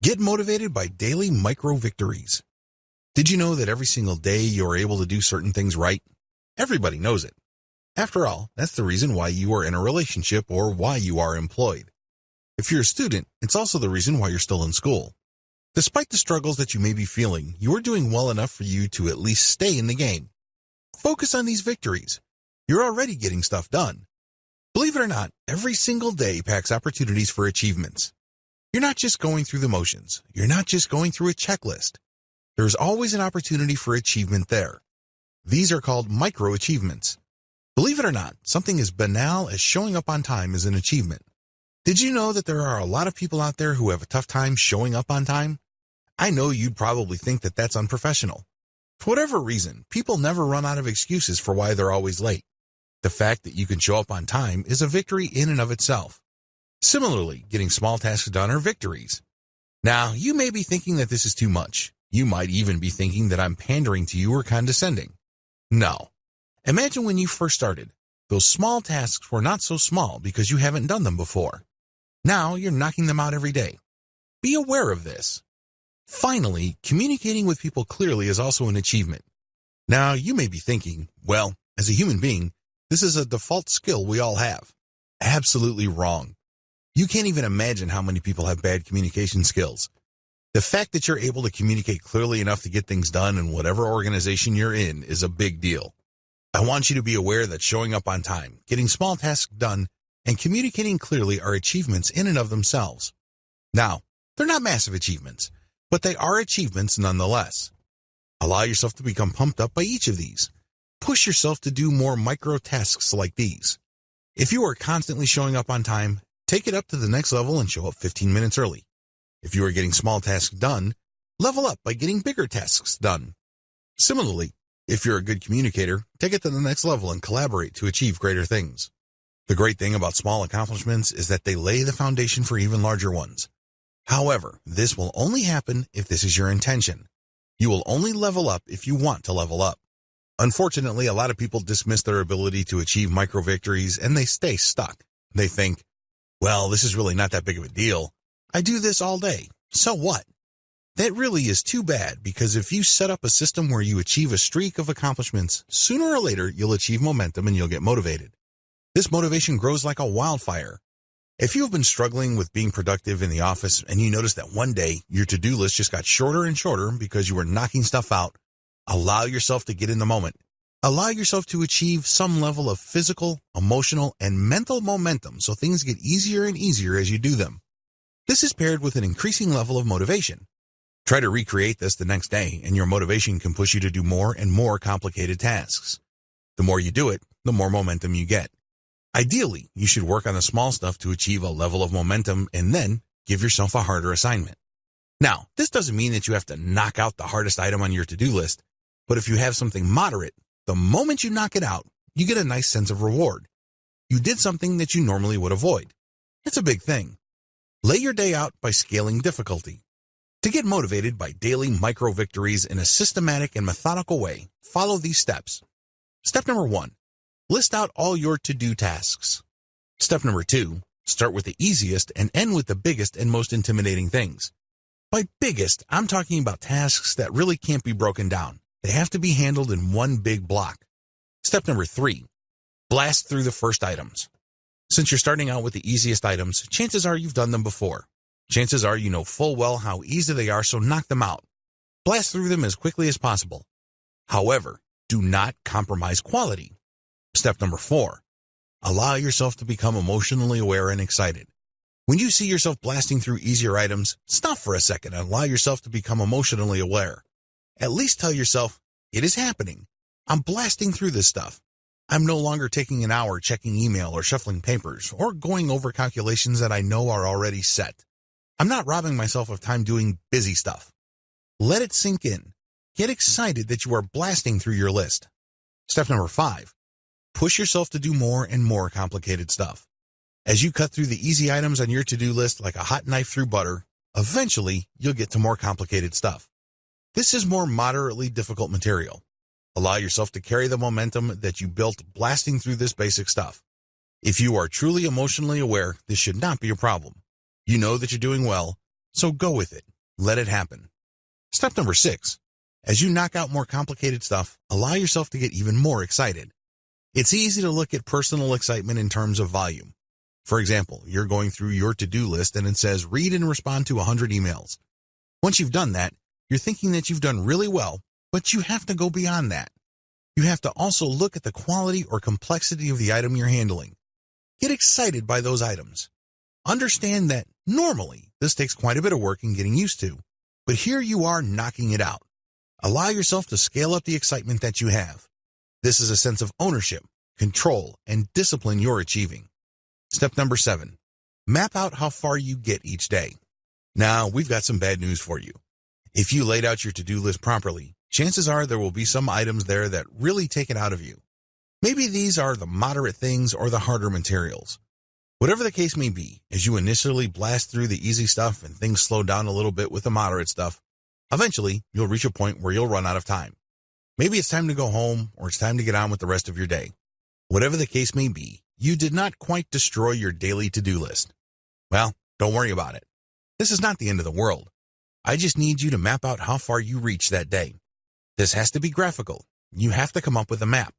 Get motivated by daily micro victories. Did you know that every single day you are able to do certain things right? Everybody knows it. After all, that's the reason why you are in a relationship or why you are employed. If you're a student, it's also the reason why you're still in school. Despite the struggles that you may be feeling, you are doing well enough for you to at least stay in the game. Focus on these victories. You're already getting stuff done. Believe it or not, every single day packs opportunities for achievements. You're not just going through the motions. You're not just going through a checklist. There's always an opportunity for achievement there. These are called micro-achievements. Believe it or not, something as banal as showing up on time is an achievement. Did you know that there are a lot of people out there who have a tough time showing up on time? I know you'd probably think that that's unprofessional. For whatever reason, people never run out of excuses for why they're always late. The fact that you can show up on time is a victory in and of itself. Similarly, getting small tasks done are victories. Now, you may be thinking that this is too much. You might even be thinking that I'm pandering to you or condescending. No. Imagine when you first started. Those small tasks were not so small because you haven't done them before. Now you're knocking them out every day. Be aware of this. Finally, communicating with people clearly is also an achievement. Now, you may be thinking, well, as a human being, this is a default skill we all have. Absolutely wrong. You can't even imagine how many people have bad communication skills. The fact that you're able to communicate clearly enough to get things done in whatever organization you're in is a big deal. I want you to be aware that showing up on time, getting small tasks done, and communicating clearly are achievements in and of themselves. Now, they're not massive achievements, but they are achievements nonetheless. Allow yourself to become pumped up by each of these. Push yourself to do more micro tasks like these. If you are constantly showing up on time, take it up to the next level and show up 15 minutes early. If you are getting small tasks done, level up by getting bigger tasks done. Similarly, if you're a good communicator, take it to the next level and collaborate to achieve greater things. The great thing about small accomplishments is that they lay the foundation for even larger ones. However, this will only happen if this is your intention. You will only level up if you want to level up. Unfortunately, a lot of people dismiss their ability to achieve micro victories and they stay stuck. They think, well, this is really not that big of a deal. I do this all day. So what? That really is too bad, because if you set up a system where you achieve a streak of accomplishments, sooner or later you'll achieve momentum and you'll get motivated. This motivation grows like a wildfire. If you have been struggling with being productive in the office and you notice that one day your to-do list just got shorter and shorter because you were knocking stuff out, allow yourself to get in the moment. Allow yourself to achieve some level of physical, emotional, and mental momentum so things get easier and easier as you do them. This is paired with an increasing level of motivation. Try to recreate this the next day, and your motivation can push you to do more and more complicated tasks. The more you do it, the more momentum you get. Ideally, you should work on the small stuff to achieve a level of momentum and then give yourself a harder assignment. Now, this doesn't mean that you have to knock out the hardest item on your to-do list, but if you have something moderate, the moment you knock it out, you get a nice sense of reward. You did something that you normally would avoid. It's a big thing. Lay your day out by scaling difficulty. To get motivated by daily micro victories in a systematic and methodical way, follow these steps. Step number 1, list out all your to-do tasks. Step number 2, start with the easiest and end with the biggest and most intimidating things. By biggest, I'm talking about tasks that really can't be broken down. They have to be handled in one big block. Step number 3, blast through the first items. Since you're starting out with the easiest items, chances are you've done them before. Chances are you know full well how easy they are, so knock them out. Blast through them as quickly as possible. However, do not compromise quality. Step number 4, allow yourself to become emotionally aware and excited. When you see yourself blasting through easier items, stop for a second and allow yourself to become emotionally aware. At least tell yourself, it is happening. I'm blasting through this stuff. I'm no longer taking an hour checking email or shuffling papers or going over calculations that I know are already set. I'm not robbing myself of time doing busy stuff. Let it sink in. Get excited that you are blasting through your list. Step number 5, push yourself to do more and more complicated stuff. As you cut through the easy items on your to-do list like a hot knife through butter, eventually you'll get to more complicated stuff. This is more moderately difficult material. Allow yourself to carry the momentum that you built blasting through this basic stuff. If you are truly emotionally aware, this should not be a problem. You know that you're doing well, So go with it. Let it happen. Step number 6. As you knock out more complicated stuff, allow yourself to get even more excited. It's easy to look at personal excitement in terms of volume. For example, you're going through your to-do list and it says read and respond to 100 emails. Once you've done that, you're thinking that you've done really well, but you have to go beyond that. You have to also look at the quality or complexity of the item you're handling. Get excited by those items. Understand that normally this takes quite a bit of work and getting used to, but here you are knocking it out. Allow yourself to scale up the excitement that you have. This is a sense of ownership, control, and discipline you're achieving. Step number 7. Map out how far you get each day. Now, we've got some bad news for you. If you laid out your to-do list properly, chances are there will be some items there that really take it out of you. Maybe these are the moderate things or the harder materials. Whatever the case may be, as you initially blast through the easy stuff and things slow down a little bit with the moderate stuff, eventually you'll reach a point where you'll run out of time. Maybe it's time to go home or it's time to get on with the rest of your day. Whatever the case may be, you did not quite destroy your daily to-do list. Well, don't worry about it. This is not the end of the world. I just need you to map out how far you reach that day. This has to be graphical. You have to come up with a map.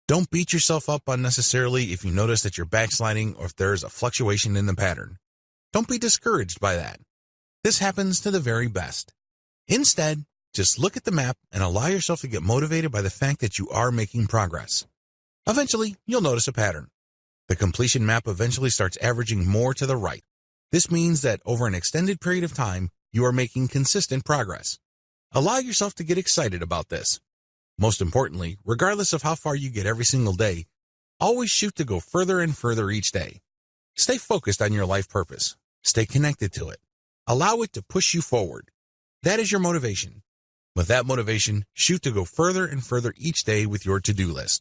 Don't beat yourself up unnecessarily if you notice that you're backsliding or if there's a fluctuation in the pattern. Don't be discouraged by that. This happens to the very best. Instead, just look at the map and allow yourself to get motivated by the fact that you are making progress. Eventually, you'll notice a pattern. The completion map eventually starts averaging more to the right. This means that over an extended period of time, you are making consistent progress. Allow yourself to get excited about this. Most importantly, regardless of how far you get every single day, always shoot to go further and further each day. Stay focused on your life purpose. Stay connected to it. Allow it to push you forward. That is your motivation. With that motivation, shoot to go further and further each day with your to-do list.